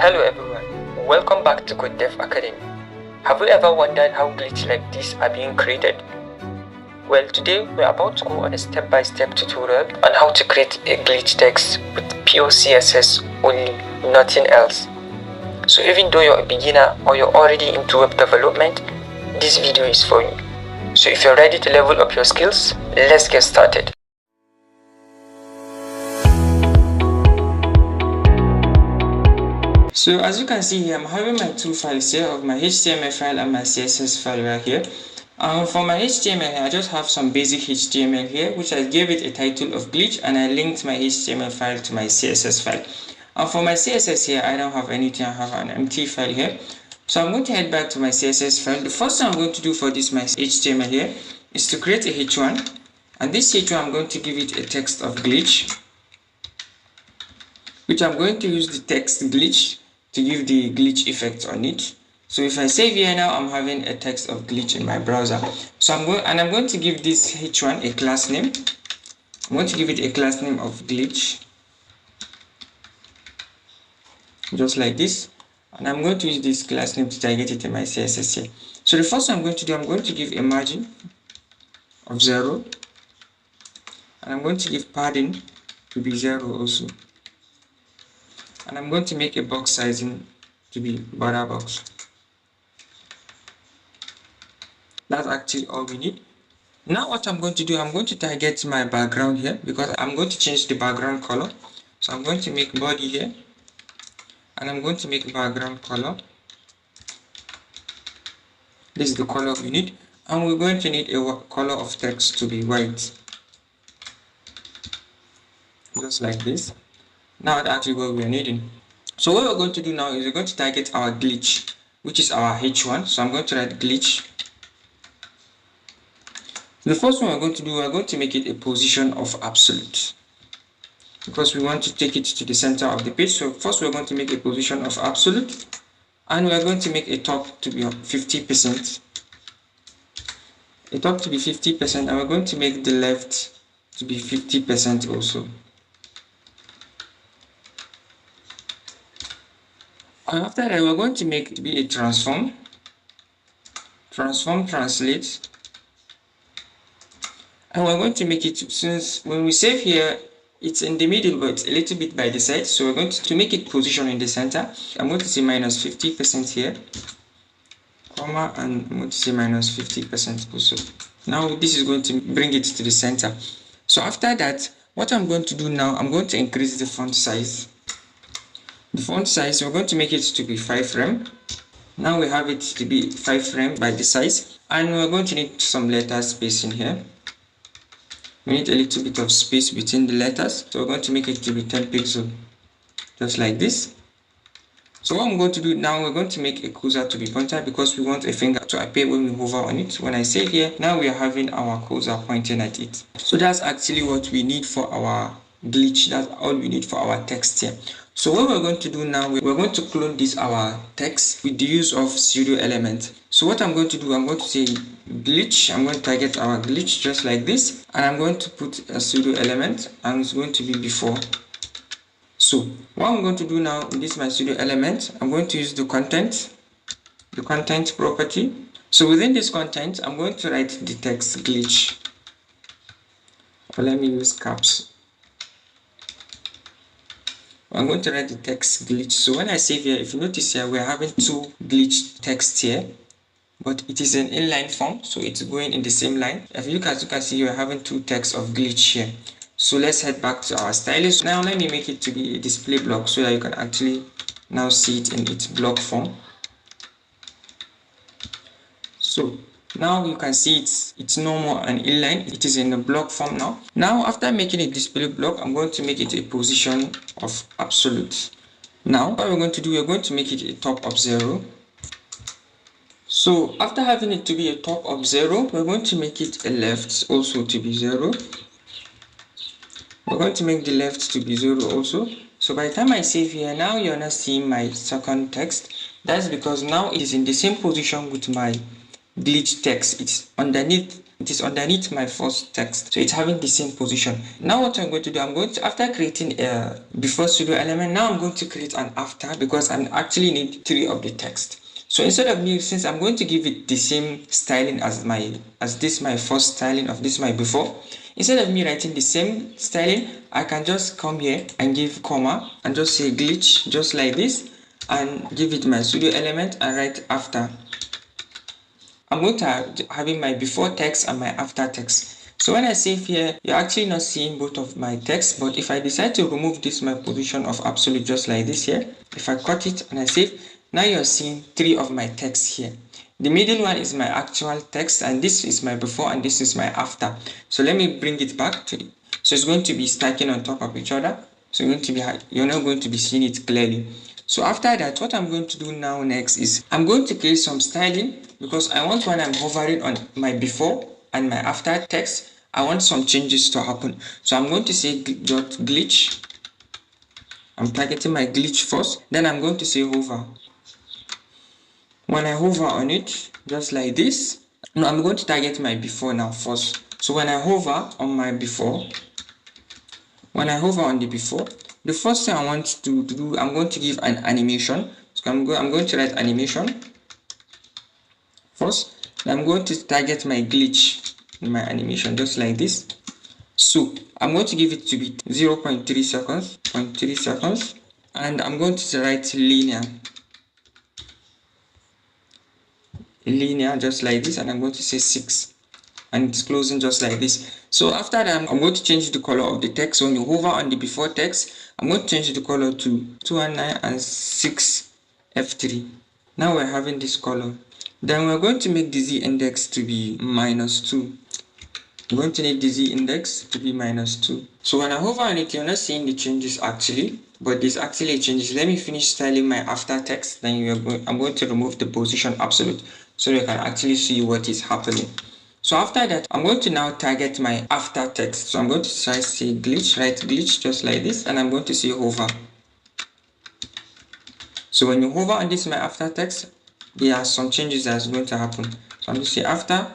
Hello everyone, welcome back to Code Dev Academy. Have you ever wondered how glitches like this are being created? Well, today we're about to go on a step-by-step tutorial on how to create a glitch text with pure CSS only, nothing else. So even though you're a beginner or you're already into web development, this video is for you. So if you're ready to level up your skills, let's get started. So as you can see here, I'm having my two files here of my HTML file and my CSS file right here. For my HTML, I just have some basic HTML here, which I gave it a title of glitch, and I linked my HTML file to my CSS file. And for my CSS here, I don't have anything. I have an empty file here. So I'm going to head back to my CSS file. The first thing I'm going to do for this my HTML here is to create a H1, and this H1 I'm going to give it a text of glitch, which I'm going to use the text glitch to give the glitch effect on it. So if I save here now, I'm having a text of glitch in my browser. So I'm going to give this H1 a class name. I'm going to give it a class name of glitch, just like this. And I'm going to use this class name to target it in my CSS here. So the first thing I'm going to do, I'm going to give a margin of 0, and I'm going to give padding to be 0 also. And I'm going to make a box sizing to be border box. That's actually all we need. Now what I'm going to do, I'm going to target my background here because I'm going to change the background color. So I'm going to make body here, and I'm going to make background color. This is the color we need, and we're going to need a color of text to be white, just like this. Now that's actually what we're needing. So what we're going to do now is we're going to target our glitch, which is our H1. So I'm going to write glitch. The first one we're going to do, we're going to make it a position of absolute, because we want to take it to the center of the page. So first we're going to make a position of absolute, and we're going to make a top to be 50%. A top to be 50%, and we're going to make the left to be 50% also. And after that, we're going to make it to be a transform translate, and we're going to make it, since when we save here it's in the middle but a little bit by the side, so we're going to make it position in the center. I'm going to say minus 50% here, comma, and I'm going to say minus 50% also. Now this is going to bring it to the center. So after that, what I'm going to do now, I'm going to increase the font size. The font size, we're going to make it to be 5 rem. Now we have it to be 5 rem by the size, and we're going to need some letter spacing here. We need a little bit of space between the letters, so we're going to make it to be 10 pixels, just like this. So what I'm going to do now, we're going to make a cursor to be pointer because we want a finger to appear when we hover on it. When I say here, now we are having our cursor pointing at it. So that's actually what we need for our glitch. That's all we need for our text here. So what we're going to do now, we're going to clone this our text with the use of pseudo element. So what I'm going to do, I'm going to say glitch. I'm going to target our glitch just like this, and I'm going to put a pseudo element, and it's going to be before. So what I'm going to do now in this my pseudo element, I'm going to use the content property. So within this content, I'm going to write the text glitch, or let me use caps. I'm going to write the text glitch. So when I save here, if you notice here, we're having two glitch texts here, but it is an inline form, so it's going in the same line. If you look, as you can see, we're having two texts of glitch here. So let's head back to our stylus. Now let me make it to be a display block so that you can actually now see it in its block form. So now you can see it's normal and inline. It is in the block form now. Now after making a display block, I'm going to make it a position of absolute. Now what we're going to do, we're going to make it a top of 0. So after having it to be a top of 0, we're going to make it a left also to be 0. We're going to make the left to be 0 also. So by the time I save here, now you're not seeing my second text. That's because now it is in the same position with my glitch text. It's underneath It is underneath my first text, so it's having the same position. Now what I'm going to do, after creating a before pseudo element, now I'm going to create an after, because I actually need 3 of the text. So instead of me, since I'm going to give it the same styling as this my first styling of this my before, instead of me writing the same styling, I can just come here and give comma and just say glitch, just like this, and give it my pseudo element and write after. I'm going to having my before text and my after text. So when I save here, you're actually not seeing both of my text, but if I decide to remove this my position of absolute just like this here, if I cut it and I save, now you're seeing 3 of my text here. The middle one is my actual text, and this is my before and this is my after. So let me bring it back to the, so it's going to be stacking on top of each other. So you're not going to be seeing it clearly. So after that, what I'm going to do now next is I'm going to create some styling, because I want, when I'm hovering on my before and my after text, I want some changes to happen. So I'm going to say dot glitch. I'm targeting my glitch first, then I'm going to say hover. When I hover on it, just like this, no, I'm going to target my before now first. So when I hover on my before, when I hover on the before, the first thing I want to do, I'm going to give an animation. So I'm going to write animation first. Then I'm going to target my glitch in my animation, just like this. So I'm going to give it to be 0.3 seconds, 0.3 seconds, and I'm going to write linear, just like this, and I'm going to say 6, and it's closing just like this. So after that, I'm going to change the color of the text. So when you hover on the before text, I'm going to change the color to 219 and 6 F3. Now we're having this color. Then we're going to make the z index to be -2. I'm going to need the z index to be -2. So when I hover on it, you're not seeing the changes actually, but there's actually changes. Let me finish styling my after text, then I'm going to remove the position absolute so you can actually see what is happening. So after that, I'm going to now target my after text. So I'm going to try say glitch, write glitch just like this, and I'm going to say hover. So when you hover on this my after text, there are some changes that's going to happen. So I'm going to say after.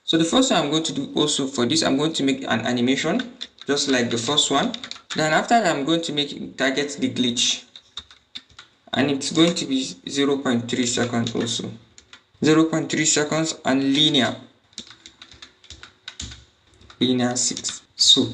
So the first thing I'm going to do also for this, I'm going to make an animation just like the first one. Then after that, I'm going to target the glitch, and it's going to be 0.3 seconds also. 0.3 seconds and linear 6. So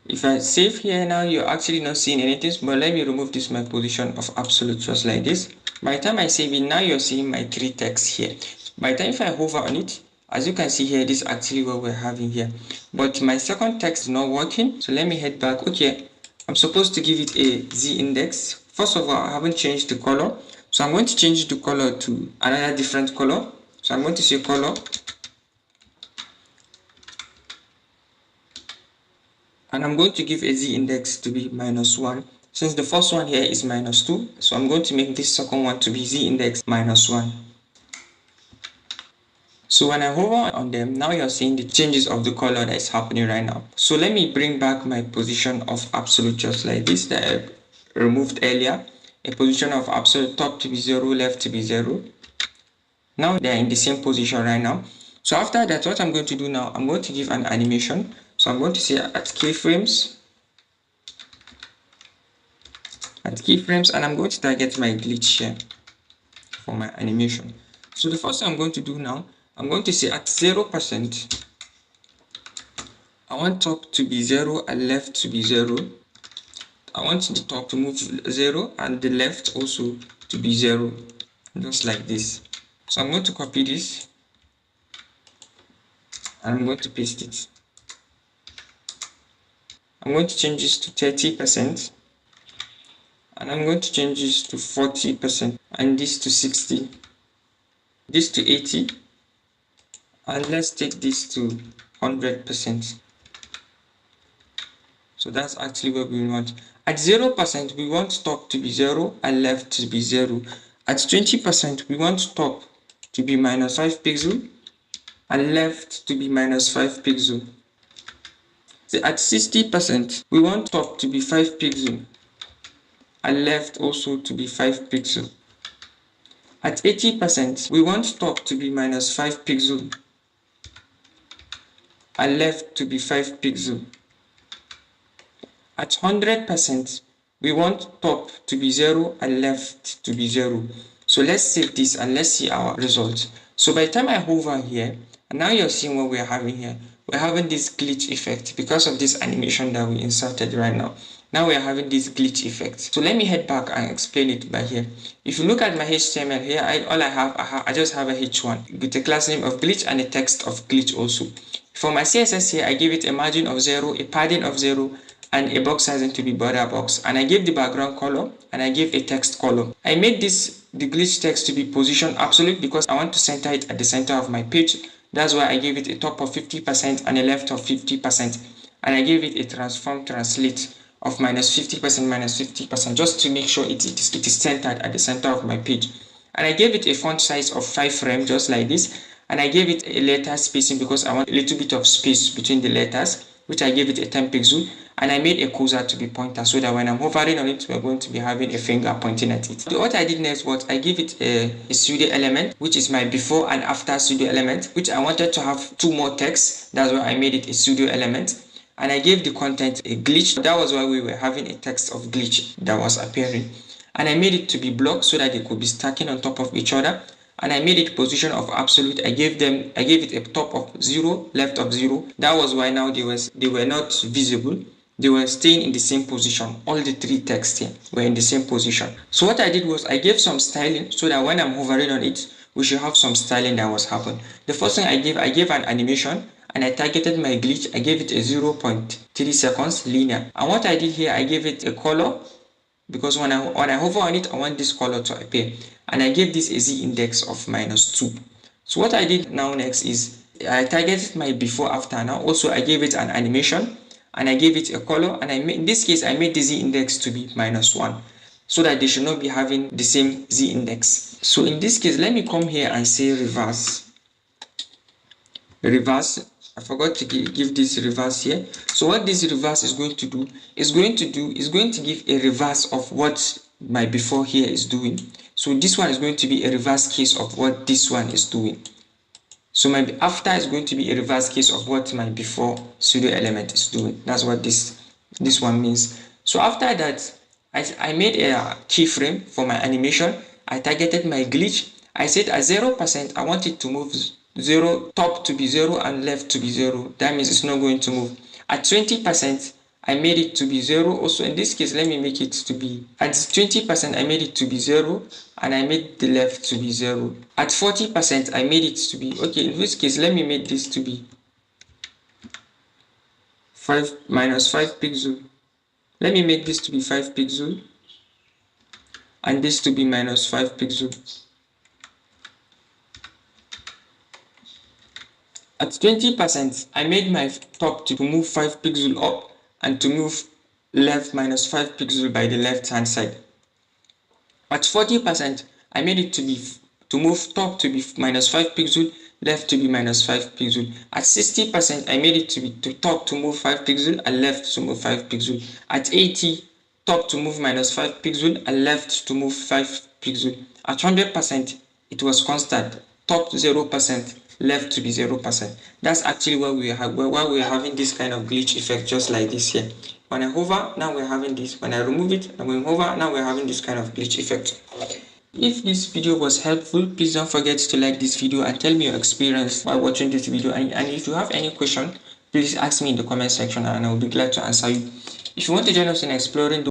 if I save here now, you're actually not seeing anything, but let me remove this my position of absolute just like this. By the time I save it, now you're seeing my 3 text here. By the time if I hover on it, as you can see here, this is actually what we're having here. But my second text is not working, so let me head back. Okay, I'm supposed to give it a z index. First of all, I haven't changed the color, so I'm going to change the color to another different color. So I'm going to say color, and I'm going to give a z index to be -1. Since the first one here is -2, so I'm going to make this second one to be z index -1. So when I hover on them, now you're seeing the changes of the color that is happening right now. So let me bring back my position of absolute just like this that I removed earlier. A position of absolute, top to be 0, left to be 0. Now they're in the same position right now. So after that, what I'm going to do now, I'm going to give an animation. So I'm going to say at keyframes, and I'm going to target my glitch here for my animation. So the first thing I'm going to do now, I'm going to say at 0%, I want top to be 0 and left to be 0. I want the top to move 0 and the left also to be 0, just like this. So I'm going to copy this and I'm going to paste it. I'm going to change this to 30%, and I'm going to change this to 40%, and this to 60, this to 80, and let's take this to 100%. So that's actually what we want. At 0%, we want top to be 0 and left to be 0. At 20%, we want top to be -5 pixel and left to be -5 pixel. So at 60%, we want top to be 5 pixel and left also to be 5 pixel. At 80%, we want top to be -5 pixel and left to be 5 pixels. At 100%, we want top to be 0 and left to be 0. So let's save this and let's see our result. So by the time I hover here, and now you're seeing what we're having here. We're having this glitch effect because of this animation that we inserted right now. Now we're having this glitch effect. So let me head back and explain it by here. If you look at my HTML here, I just have a H1 with a class name of glitch and a text of glitch also. For my CSS here, I give it a margin of 0, a padding of 0, and a box sizing to be border box, and I gave the background color and I gave a text color. I made the glitch text to be position absolute because I want to center it at the center of my page. That's why I gave it a top of 50% and a left of 50%, and I gave it a transform translate of -50% -50% just to make sure it is centered at the center of my page. And I gave it a font size of 5 rem just like this, and I gave it a letter spacing because I want a little bit of space between the letters, which I gave it a 10 pixel, and I made a cursor to be pointer so that when I'm hovering on it, we're going to be having a finger pointing at it. So what I did next was I gave it a pseudo element, which is my before and after pseudo element, which I wanted to have 2 more texts. That's why I made it a pseudo element. And I gave the content a glitch. That was why we were having a text of glitch that was appearing. And I made it to be blocks so that they could be stacking on top of each other. And I made it position of absolute. I gave it a top of 0, left of 0. That was why now they were not visible. They were staying in the same position. All the 3 texts here were in the same position. So what I did was I gave some styling so that when I'm hovering on it, we should have some styling that was happening. The first thing I gave an animation, and I targeted my glitch. I gave it a 0.3 seconds linear. And what I did here, I gave it a color because when I hover on it, I want this color to appear. And I gave this a z index of -2. So what I did now next is I targeted my before after. Now also I gave it an animation and I gave it a color, and in this case I made the z index to be -1 so that they should not be having the same z index. So in this case, let me come here and say reverse. I forgot to give this reverse here. So what this reverse is going to do is going to give a reverse of what my before here is doing. So this one is going to be a reverse case of what this one is doing. So my after is going to be a reverse case of what my before pseudo element is doing. That's what this one means. So after that, I made a keyframe for my animation. I targeted my glitch. I said at 0%, I want it to move 0, top to be 0 and left to be 0. That means it's not going to move. At 20%, I made it to be 0. Also in this case, let me make it to be, at 20%, I made it to be 0 and I made the left to be 0. At 40%, I made it to be, okay, in this case, let me make this to be -5 pixel. Let me make this to be 5 pixel and this to be -5 pixel. At 20%, I made my top to move 5 pixels up and to move left -5 pixels by the left hand side. At 40%, I made it to move top to be -5 pixels, left to be -5 pixels. At 60%, I made it to top to move 5 pixels and left to move 5 pixels. At 80, top to move -5 pixels and left to move 5 pixels. At 100%, it was constant, top 0%. Left to be 0%. That's actually why we are having this kind of glitch effect, just like this here. When I hover, now we're having this. When I remove it, and when we hover, now we're having this kind of glitch effect. If this video was helpful, please don't forget to like this video and tell me your experience while watching this video. And if you have any question, please ask me in the comment section and I will be glad to answer you. If you want to join us in exploring